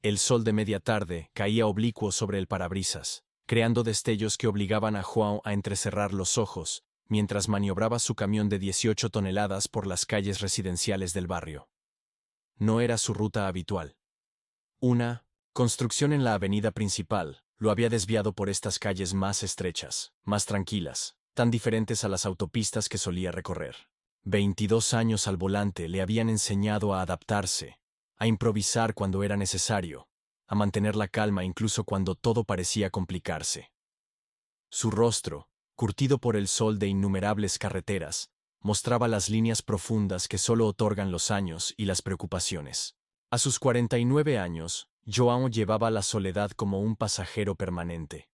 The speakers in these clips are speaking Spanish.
El sol de media tarde caía oblicuo sobre el parabrisas, creando destellos que obligaban a João a entrecerrar los ojos, mientras maniobraba su camión de 18 toneladas por las calles residenciales del barrio. No era su ruta habitual. Una construcción en la avenida principal lo había desviado por estas calles más estrechas, más tranquilas, tan diferentes a las autopistas que solía recorrer. 22 años al volante le habían enseñado a adaptarse, a improvisar cuando era necesario, a mantener la calma incluso cuando todo parecía complicarse. Su rostro, curtido por el sol de innumerables carreteras, mostraba las líneas profundas que solo otorgan los años y las preocupaciones. A sus 49 años, João llevaba la soledad como un pasajero permanente.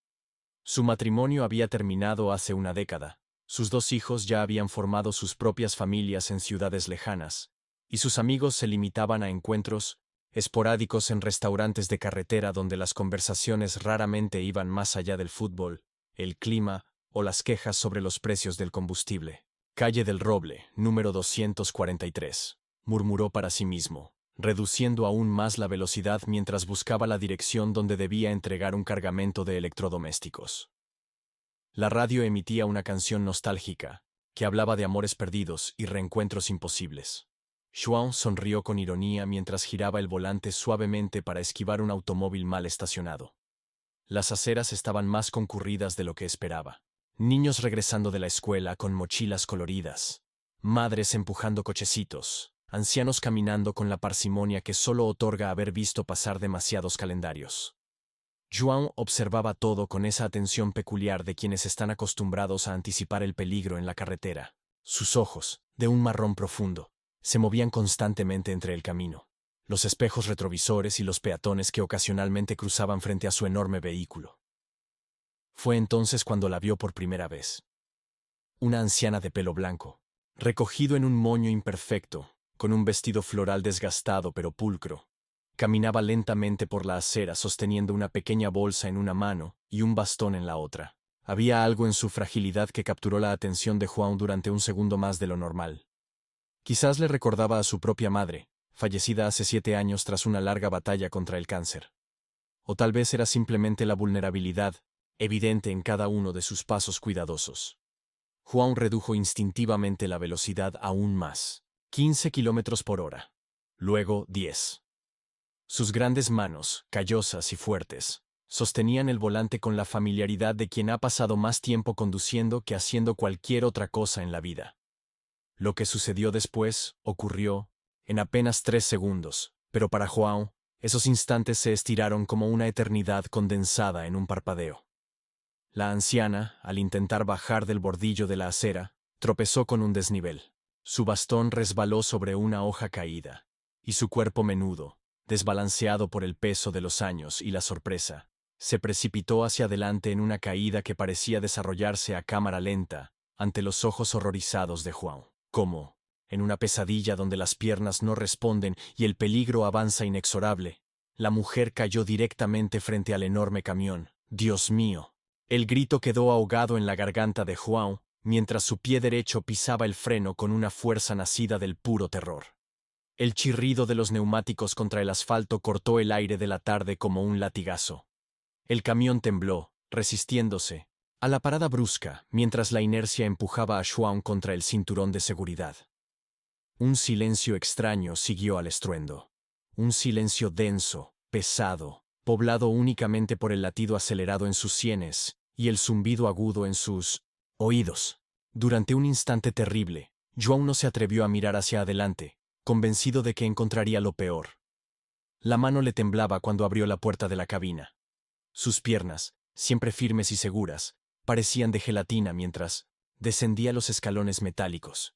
Su matrimonio había terminado hace una década, sus 2 hijos ya habían formado sus propias familias en ciudades lejanas, y sus amigos se limitaban a encuentros esporádicos en restaurantes de carretera donde las conversaciones raramente iban más allá del fútbol, el clima o las quejas sobre los precios del combustible. Calle del Roble, número 243, murmuró para sí mismo, reduciendo aún más la velocidad mientras buscaba la dirección donde debía entregar un cargamento de electrodomésticos. La radio emitía una canción nostálgica, que hablaba de amores perdidos y reencuentros imposibles. João sonrió con ironía mientras giraba el volante suavemente para esquivar un automóvil mal estacionado. Las aceras estaban más concurridas de lo que esperaba. Niños regresando de la escuela con mochilas coloridas, madres empujando cochecitos, ancianos caminando con la parsimonia que solo otorga haber visto pasar demasiados calendarios. João observaba todo con esa atención peculiar de quienes están acostumbrados a anticipar el peligro en la carretera. Sus ojos, de un marrón profundo, se movían constantemente entre el camino, los espejos retrovisores y los peatones que ocasionalmente cruzaban frente a su enorme vehículo. Fue entonces cuando la vio por primera vez. Una anciana de pelo blanco, recogido en un moño imperfecto, con un vestido floral desgastado pero pulcro, caminaba lentamente por la acera sosteniendo una pequeña bolsa en una mano y un bastón en la otra. Había algo en su fragilidad que capturó la atención de João durante un segundo más de lo normal. Quizás le recordaba a su propia madre, fallecida hace 7 años tras una larga batalla contra el cáncer. O tal vez era simplemente la vulnerabilidad, evidente en cada uno de sus pasos cuidadosos. João redujo instintivamente la velocidad aún más, 15 kilómetros por hora. Luego 10. Sus grandes manos, callosas y fuertes, sostenían el volante con la familiaridad de quien ha pasado más tiempo conduciendo que haciendo cualquier otra cosa en la vida. Lo que sucedió después ocurrió en apenas 3 segundos, pero para João, esos instantes se estiraron como una eternidad condensada en un parpadeo. La anciana, al intentar bajar del bordillo de la acera, tropezó con un desnivel. Su bastón resbaló sobre una hoja caída, y su cuerpo menudo, desbalanceado por el peso de los años y la sorpresa, se precipitó hacia adelante en una caída que parecía desarrollarse a cámara lenta ante los ojos horrorizados de João. Como, en una pesadilla donde las piernas no responden y el peligro avanza inexorable, la mujer cayó directamente frente al enorme camión. ¡Dios mío! El grito quedó ahogado en la garganta de João, mientras su pie derecho pisaba el freno con una fuerza nacida del puro terror. El chirrido de los neumáticos contra el asfalto cortó el aire de la tarde como un latigazo. El camión tembló, resistiéndose a la parada brusca, mientras la inercia empujaba a João contra el cinturón de seguridad. Un silencio extraño siguió al estruendo. Un silencio denso, pesado, poblado únicamente por el latido acelerado en sus sienes y el zumbido agudo en sus oídos. Durante un instante terrible, João no se atrevió a mirar hacia adelante, convencido de que encontraría lo peor. La mano le temblaba cuando abrió la puerta de la cabina. Sus piernas, siempre firmes y seguras, parecían de gelatina mientras descendía los escalones metálicos.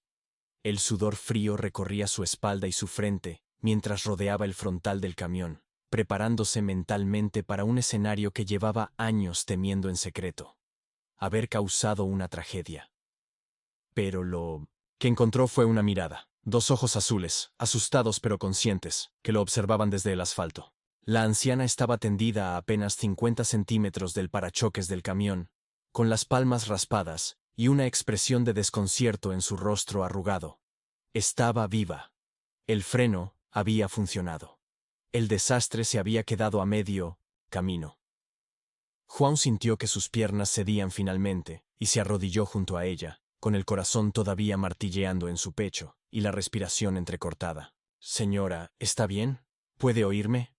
El sudor frío recorría su espalda y su frente mientras rodeaba el frontal del camión, preparándose mentalmente para un escenario que llevaba años temiendo en secreto: haber causado una tragedia. Pero lo que encontró fue una mirada, 2 ojos azules, asustados pero conscientes, que lo observaban desde el asfalto. La anciana estaba tendida a apenas 50 centímetros del parachoques del camión, con las palmas raspadas y una expresión de desconcierto en su rostro arrugado. Estaba viva. El freno había funcionado. El desastre se había quedado a medio camino. Juan sintió que sus piernas cedían finalmente, y se arrodilló junto a ella, con el corazón todavía martilleando en su pecho, y la respiración entrecortada. «Señora, ¿está bien? ¿Puede oírme?»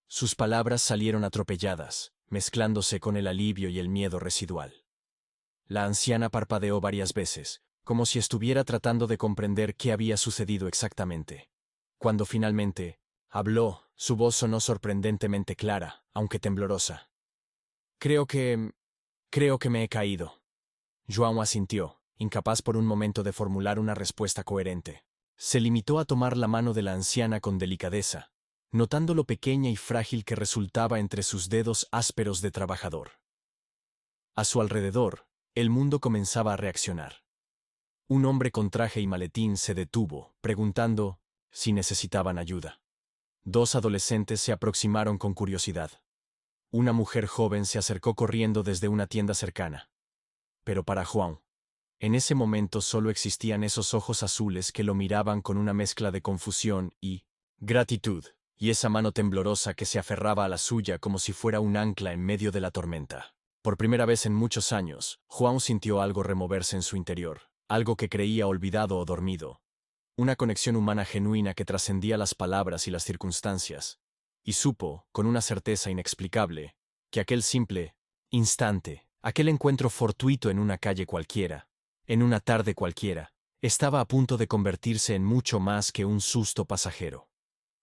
Sus palabras salieron atropelladas, mezclándose con el alivio y el miedo residual. La anciana parpadeó varias veces, como si estuviera tratando de comprender qué había sucedido exactamente. Cuando finalmente habló, su voz sonó sorprendentemente clara, aunque temblorosa. Creo que me he caído». João asintió, incapaz por un momento de formular una respuesta coherente. Se limitó a tomar la mano de la anciana con delicadeza, notando lo pequeña y frágil que resultaba entre sus dedos ásperos de trabajador. A su alrededor, el mundo comenzaba a reaccionar. Un hombre con traje y maletín se detuvo, preguntando si necesitaban ayuda. Dos adolescentes se aproximaron con curiosidad. Una mujer joven se acercó corriendo desde una tienda cercana. Pero para João, en ese momento solo existían esos ojos azules que lo miraban con una mezcla de confusión y gratitud, y esa mano temblorosa que se aferraba a la suya como si fuera un ancla en medio de la tormenta. Por primera vez en muchos años, João sintió algo removerse en su interior, algo que creía olvidado o dormido. Una conexión humana genuina que trascendía las palabras y las circunstancias. Y supo, con una certeza inexplicable, que aquel simple instante, aquel encuentro fortuito en una calle cualquiera, en una tarde cualquiera, estaba a punto de convertirse en mucho más que un susto pasajero.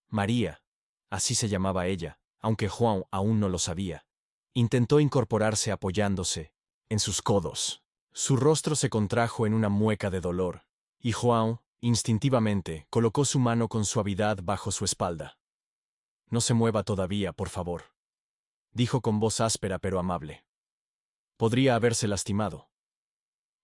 María, así se llamaba ella, aunque João aún no lo sabía, intentó incorporarse apoyándose en sus codos. Su rostro se contrajo en una mueca de dolor, y João, instintivamente, colocó su mano con suavidad bajo su espalda. «No se mueva todavía, por favor», dijo con voz áspera pero amable. «Podría haberse lastimado».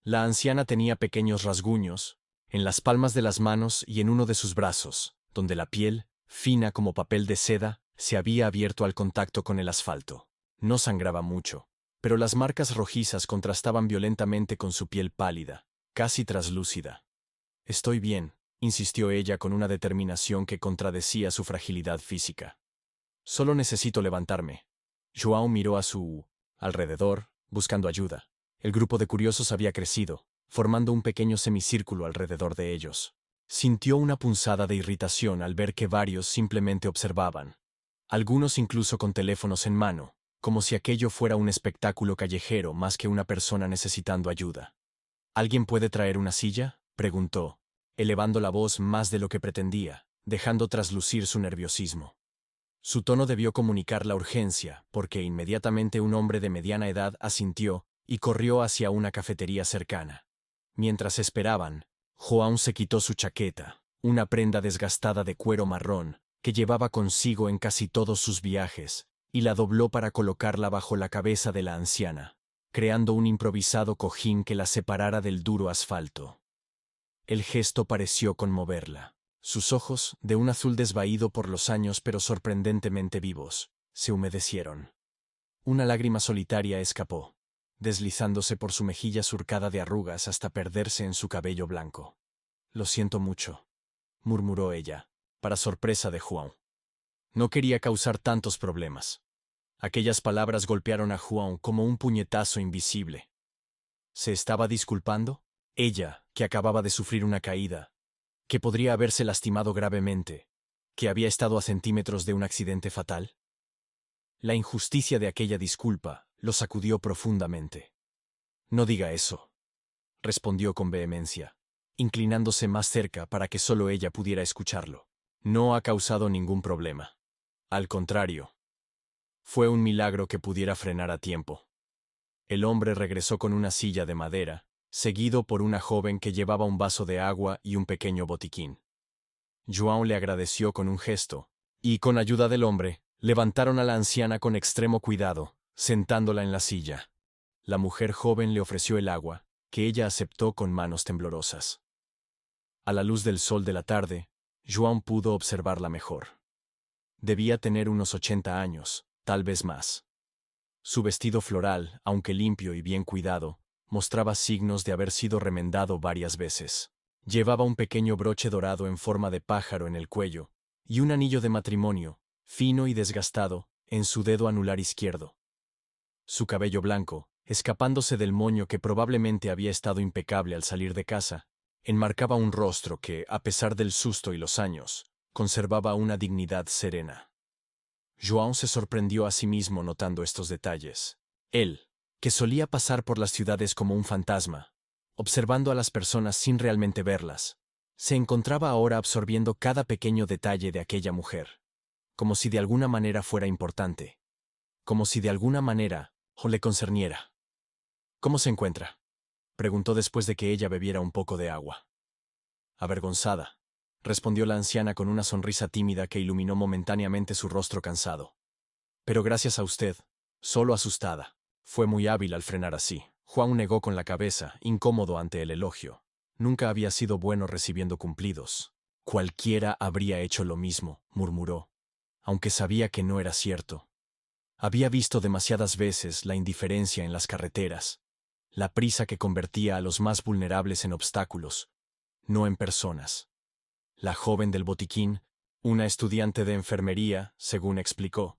La anciana tenía pequeños rasguños, en las palmas de las manos y en uno de sus brazos, donde la piel, fina como papel de seda, se había abierto al contacto con el asfalto. No sangraba mucho, pero las marcas rojizas contrastaban violentamente con su piel pálida, casi traslúcida. «Estoy bien», insistió ella con una determinación que contradecía su fragilidad física. «Solo necesito levantarme». João miró a su alrededor, buscando ayuda. El grupo de curiosos había crecido, formando un pequeño semicírculo alrededor de ellos. Sintió una punzada de irritación al ver que varios simplemente observaban. Algunos incluso con teléfonos en mano, como si aquello fuera un espectáculo callejero más que una persona necesitando ayuda. «¿Alguien puede traer una silla?», preguntó, elevando la voz más de lo que pretendía, dejando traslucir su nerviosismo. Su tono debió comunicar la urgencia, porque inmediatamente un hombre de mediana edad asintió y corrió hacia una cafetería cercana. Mientras esperaban, João se quitó su chaqueta, una prenda desgastada de cuero marrón, que llevaba consigo en casi todos sus viajes, y la dobló para colocarla bajo la cabeza de la anciana, creando un improvisado cojín que la separara del duro asfalto. El gesto pareció conmoverla. Sus ojos, de un azul desvaído por los años pero sorprendentemente vivos, se humedecieron. Una lágrima solitaria escapó, deslizándose por su mejilla surcada de arrugas hasta perderse en su cabello blanco. «Lo siento mucho», murmuró ella, para sorpresa de João. No quería causar tantos problemas. Aquellas palabras golpearon a João como un puñetazo invisible. ¿Se estaba disculpando? Ella, que acababa de sufrir una caída, que podría haberse lastimado gravemente, que había estado a centímetros de un accidente fatal. La injusticia de aquella disculpa lo sacudió profundamente. «No diga eso», respondió con vehemencia, inclinándose más cerca para que solo ella pudiera escucharlo. «No ha causado ningún problema. Al contrario, fue un milagro que pudiera frenar a tiempo». El hombre regresó con una silla de madera, seguido por una joven que llevaba un vaso de agua y un pequeño botiquín. João le agradeció con un gesto, y con ayuda del hombre, levantaron a la anciana con extremo cuidado, sentándola en la silla. La mujer joven le ofreció el agua, que ella aceptó con manos temblorosas. A la luz del sol de la tarde, João pudo observarla mejor. Debía tener unos 80 años, tal vez más. Su vestido floral, aunque limpio y bien cuidado, mostraba signos de haber sido remendado varias veces. Llevaba un pequeño broche dorado en forma de pájaro en el cuello, y un anillo de matrimonio, fino y desgastado, en su dedo anular izquierdo. Su cabello blanco, escapándose del moño que probablemente había estado impecable al salir de casa, enmarcaba un rostro que, a pesar del susto y los años, conservaba una dignidad serena. João se sorprendió a sí mismo notando estos detalles. Él, que solía pasar por las ciudades como un fantasma, observando a las personas sin realmente verlas, se encontraba ahora absorbiendo cada pequeño detalle de aquella mujer, como si de alguna manera fuera importante, como si de alguna manera o le concerniera. ¿Cómo se encuentra?, preguntó después de que ella bebiera un poco de agua. Avergonzada, respondió la anciana con una sonrisa tímida que iluminó momentáneamente su rostro cansado. Pero gracias a usted, solo asustada. Fue muy hábil al frenar así. João negó con la cabeza, incómodo ante el elogio. Nunca había sido bueno recibiendo cumplidos. Cualquiera habría hecho lo mismo, murmuró, aunque sabía que no era cierto. Había visto demasiadas veces la indiferencia en las carreteras, la prisa que convertía a los más vulnerables en obstáculos, no en personas. La joven del botiquín, una estudiante de enfermería, según explicó,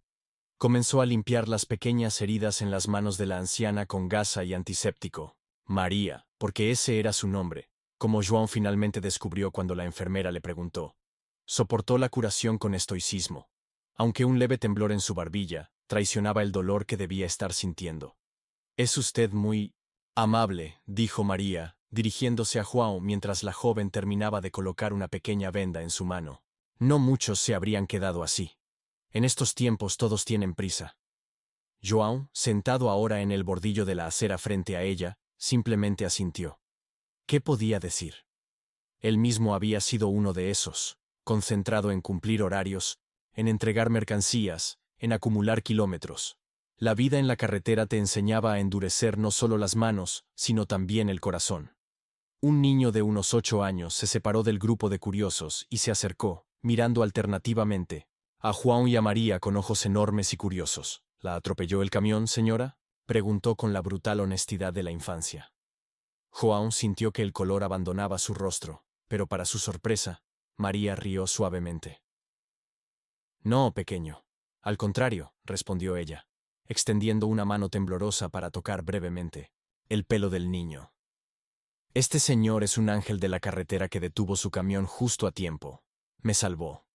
comenzó a limpiar las pequeñas heridas en las manos de la anciana con gasa y antiséptico. María, porque ese era su nombre, como João finalmente descubrió cuando la enfermera le preguntó. Soportó la curación con estoicismo, aunque un leve temblor en su barbilla traicionaba el dolor que debía estar sintiendo. «Es usted muy amable», dijo María, dirigiéndose a João mientras la joven terminaba de colocar una pequeña venda en su mano. No muchos se habrían quedado así. En estos tiempos todos tienen prisa. João, sentado ahora en el bordillo de la acera frente a ella, simplemente asintió. ¿Qué podía decir? Él mismo había sido uno de esos, concentrado en cumplir horarios, en entregar mercancías, en acumular kilómetros. La vida en la carretera te enseñaba a endurecer no solo las manos, sino también el corazón. Un niño de unos 8 años se separó del grupo de curiosos y se acercó, mirando alternativamente, a João y a María con ojos enormes y curiosos. ¿La atropelló el camión, señora?, preguntó con la brutal honestidad de la infancia. João sintió que el color abandonaba su rostro, pero para su sorpresa, María rió suavemente. No, pequeño. Al contrario, respondió ella, extendiendo una mano temblorosa para tocar brevemente el pelo del niño. Este señor es un ángel de la carretera que detuvo su camión justo a tiempo. Me salvó.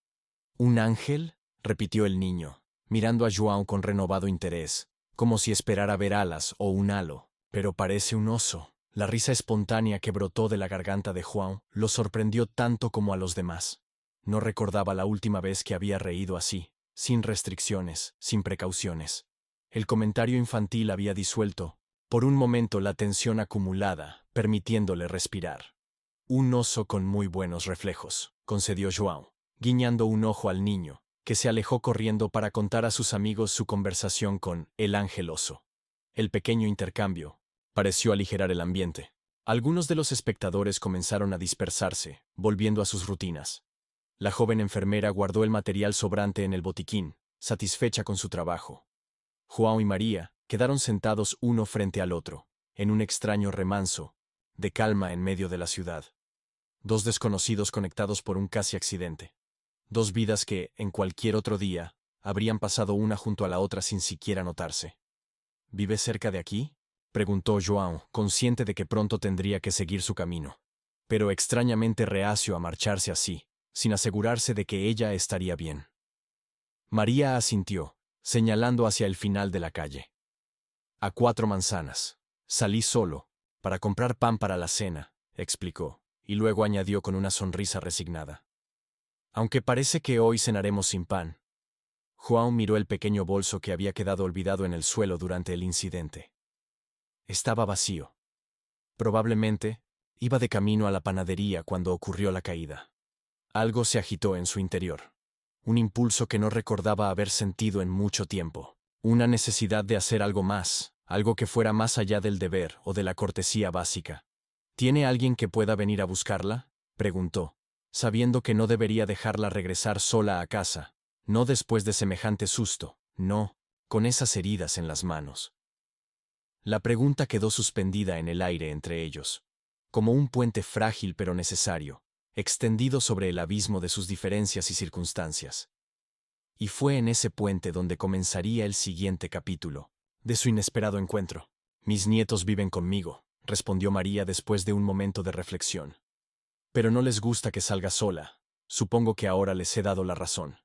¿Un ángel?, repitió el niño, mirando a João con renovado interés, como si esperara ver alas o un halo. Pero parece un oso. La risa espontánea que brotó de la garganta de João lo sorprendió tanto como a los demás. No recordaba la última vez que había reído así, sin restricciones, sin precauciones. El comentario infantil había disuelto, por un momento, la tensión acumulada, permitiéndole respirar. Un oso con muy buenos reflejos, concedió João, guiñando un ojo al niño, que se alejó corriendo para contar a sus amigos su conversación con el ángel oso. El pequeño intercambio pareció aligerar el ambiente. Algunos de los espectadores comenzaron a dispersarse, volviendo a sus rutinas. La joven enfermera guardó el material sobrante en el botiquín, satisfecha con su trabajo. João y María quedaron sentados uno frente al otro, en un extraño remanso de calma en medio de la ciudad. Dos desconocidos conectados por un casi accidente. Dos vidas que, en cualquier otro día, habrían pasado una junto a la otra sin siquiera notarse. ¿Vive cerca de aquí?, preguntó João, consciente de que pronto tendría que seguir su camino, pero extrañamente reacio a marcharse así, sin asegurarse de que ella estaría bien. María asintió, señalando hacia el final de la calle. A 4 manzanas. Salí solo, para comprar pan para la cena, explicó, y luego añadió con una sonrisa resignada. Aunque parece que hoy cenaremos sin pan. João miró el pequeño bolso que había quedado olvidado en el suelo durante el incidente. Estaba vacío. Probablemente, iba de camino a la panadería cuando ocurrió la caída. Algo se agitó en su interior. Un impulso que no recordaba haber sentido en mucho tiempo. Una necesidad de hacer algo más, algo que fuera más allá del deber o de la cortesía básica. ¿Tiene alguien que pueda venir a buscarla?, preguntó, sabiendo que no debería dejarla regresar sola a casa, no después de semejante susto, no, con esas heridas en las manos. La pregunta quedó suspendida en el aire entre ellos, como un puente frágil pero necesario, extendido sobre el abismo de sus diferencias y circunstancias. Y fue en ese puente donde comenzaría el siguiente capítulo de su inesperado encuentro. Mis nietos viven conmigo, respondió María después de un momento de reflexión. Pero no les gusta que salga sola. Supongo que ahora les he dado la razón.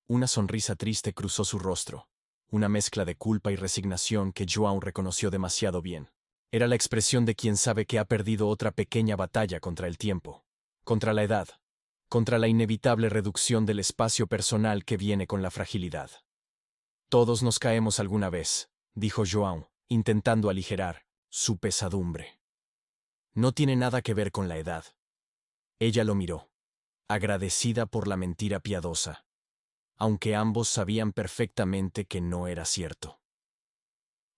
Una sonrisa triste cruzó su rostro, una mezcla de culpa y resignación que João reconoció demasiado bien. Era la expresión de quien sabe que ha perdido otra pequeña batalla contra el tiempo, contra la edad, contra la inevitable reducción del espacio personal que viene con la fragilidad. Todos nos caemos alguna vez, dijo João, intentando aligerar su pesadumbre. No tiene nada que ver con la edad. Ella lo miró, agradecida por la mentira piadosa, aunque ambos sabían perfectamente que no era cierto.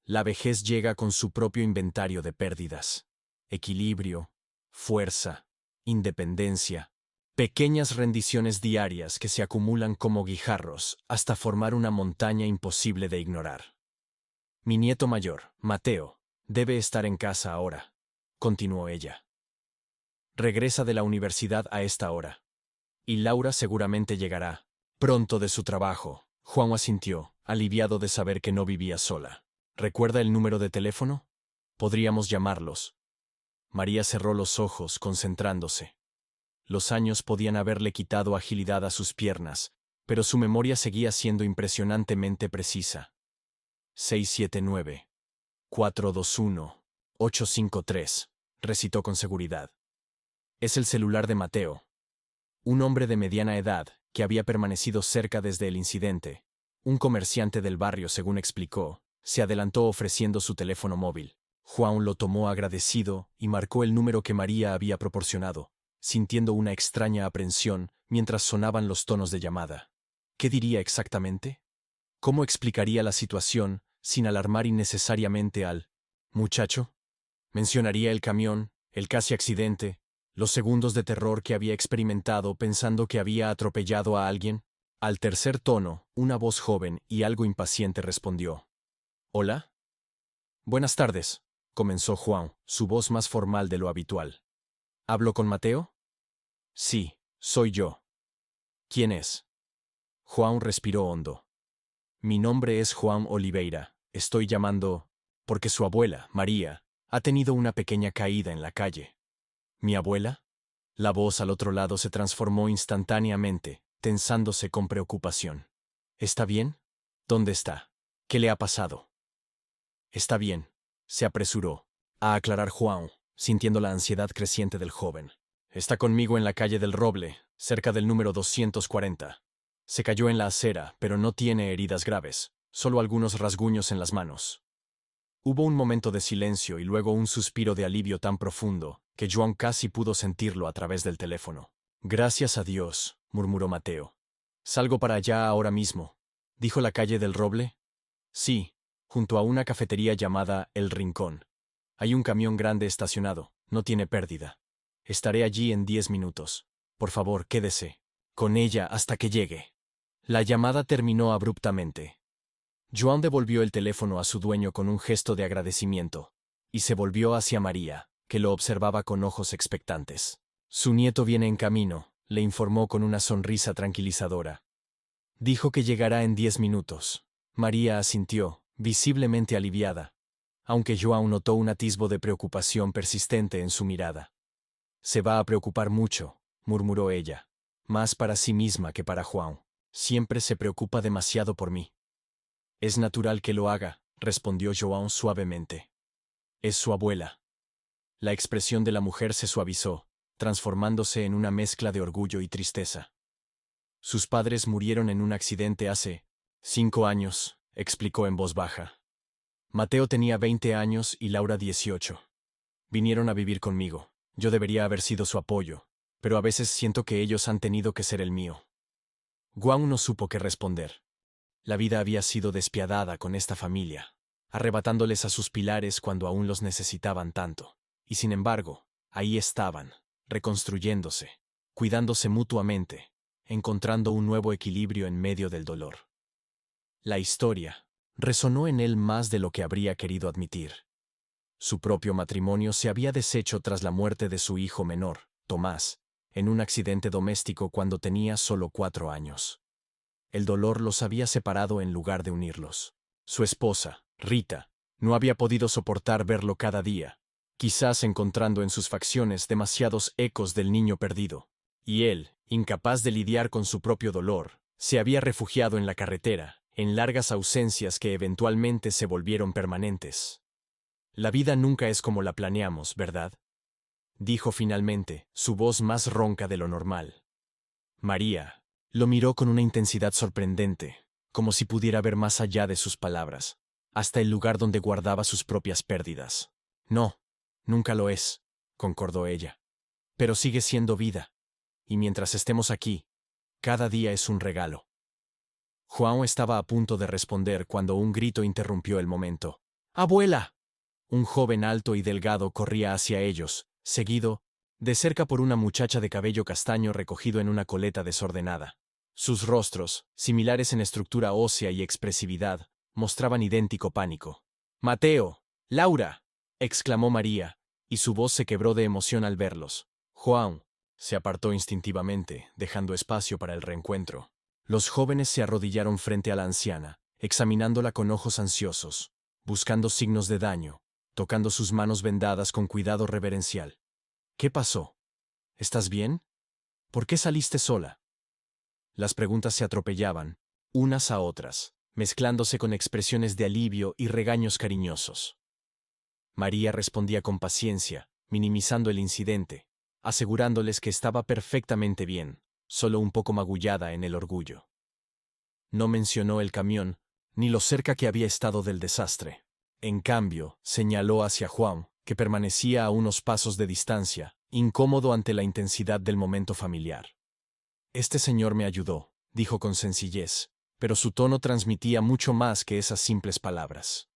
La vejez llega con su propio inventario de pérdidas, equilibrio, fuerza, independencia, pequeñas rendiciones diarias que se acumulan como guijarros hasta formar una montaña imposible de ignorar. Mi nieto mayor, Mateo, debe estar en casa ahora, continuó ella. Regresa de la universidad a esta hora. Y Laura seguramente llegará pronto de su trabajo. Juan asintió, aliviado de saber que no vivía sola. ¿Recuerda el número de teléfono? Podríamos llamarlos. María cerró los ojos, concentrándose. Los años podían haberle quitado agilidad a sus piernas, pero su memoria seguía siendo impresionantemente precisa. 679-421-853, recitó con seguridad. Es el celular de Mateo. Un hombre de mediana edad, que había permanecido cerca desde el incidente. Un comerciante del barrio, según explicó, se adelantó ofreciendo su teléfono móvil. Juan lo tomó agradecido y marcó el número que María había proporcionado, sintiendo una extraña aprensión mientras sonaban los tonos de llamada. ¿Qué diría exactamente? ¿Cómo explicaría la situación sin alarmar innecesariamente al muchacho? ¿Mencionaría el camión, el casi accidente, los segundos de terror que había experimentado pensando que había atropellado a alguien? Al tercer tono, una voz joven y algo impaciente respondió. ¿Hola? Buenas tardes, comenzó Juan, su voz más formal de lo habitual. ¿Hablo con Mateo? Sí, soy yo. ¿Quién es? Juan respiró hondo. Mi nombre es Juan Oliveira. Estoy llamando porque su abuela, María, ha tenido una pequeña caída en la calle. ¿Mi abuela? La voz al otro lado se transformó instantáneamente, tensándose con preocupación. ¿Está bien? ¿Dónde está? ¿Qué le ha pasado? Está bien, se apresuró a aclarar Juan, sintiendo la ansiedad creciente del joven. Está conmigo en la calle del Roble, cerca del número 240. Se cayó en la acera, pero no tiene heridas graves, solo algunos rasguños en las manos. Hubo un momento de silencio y luego un suspiro de alivio tan profundo que Joan casi pudo sentirlo a través del teléfono. Gracias a Dios, murmuró Mateo. Salgo para allá ahora mismo. ¿Dijo la calle del Roble? Sí, junto a una cafetería llamada El Rincón. Hay un camión grande estacionado, no tiene pérdida. Estaré allí en 10 minutos. Por favor, quédese con ella hasta que llegue. La llamada terminó abruptamente. Joan devolvió el teléfono a su dueño con un gesto de agradecimiento, y se volvió hacia María, que lo observaba con ojos expectantes. Su nieto viene en camino, le informó con una sonrisa tranquilizadora. Dijo que llegará en 10 minutos. María asintió, visiblemente aliviada, aunque Joan notó un atisbo de preocupación persistente en su mirada. Se va a preocupar mucho, murmuró ella, más para sí misma que para Juan. Siempre se preocupa demasiado por mí. Es natural que lo haga, respondió Joan suavemente. Es su abuela. La expresión de la mujer se suavizó, transformándose en una mezcla de orgullo y tristeza. Sus padres murieron en un accidente hace 5 años, explicó en voz baja. Mateo tenía 20 años y Laura 18. Vinieron a vivir conmigo. Yo debería haber sido su apoyo, pero a veces siento que ellos han tenido que ser el mío. Juan no supo qué responder. La vida había sido despiadada con esta familia, arrebatándoles a sus pilares cuando aún los necesitaban tanto. Y sin embargo, ahí estaban, reconstruyéndose, cuidándose mutuamente, encontrando un nuevo equilibrio en medio del dolor. La historia resonó en él más de lo que habría querido admitir. Su propio matrimonio se había deshecho tras la muerte de su hijo menor, Tomás, en un accidente doméstico cuando tenía solo 4 años. El dolor los había separado en lugar de unirlos. Su esposa, Rita, no había podido soportar verlo cada día, quizás encontrando en sus facciones demasiados ecos del niño perdido. Y él, incapaz de lidiar con su propio dolor, se había refugiado en la carretera, en largas ausencias que eventualmente se volvieron permanentes. La vida nunca es como la planeamos, ¿verdad? Dijo finalmente, su voz más ronca de lo normal. María lo miró con una intensidad sorprendente, como si pudiera ver más allá de sus palabras, hasta el lugar donde guardaba sus propias pérdidas. No, nunca lo es, concordó ella. Pero sigue siendo vida. Y mientras estemos aquí, cada día es un regalo. Juan estaba a punto de responder cuando un grito interrumpió el momento. ¡Abuela! Un joven alto y delgado corría hacia ellos, seguido de cerca por una muchacha de cabello castaño recogido en una coleta desordenada. Sus rostros, similares en estructura ósea y expresividad, mostraban idéntico pánico. «¡Mateo! ¡Laura!», exclamó María, y su voz se quebró de emoción al verlos. Juan se apartó instintivamente, dejando espacio para el reencuentro. Los jóvenes se arrodillaron frente a la anciana, examinándola con ojos ansiosos, buscando signos de daño, tocando sus manos vendadas con cuidado reverencial. «¿Qué pasó? ¿Estás bien? ¿Por qué saliste sola?». Las preguntas se atropellaban, unas a otras, mezclándose con expresiones de alivio y regaños cariñosos. María respondía con paciencia, minimizando el incidente, asegurándoles que estaba perfectamente bien, solo un poco magullada en el orgullo. No mencionó el camión, ni lo cerca que había estado del desastre. En cambio, señaló hacia Juan, que permanecía a unos pasos de distancia, incómodo ante la intensidad del momento familiar. «Este señor me ayudó», dijo con sencillez, pero su tono transmitía mucho más que esas simples palabras.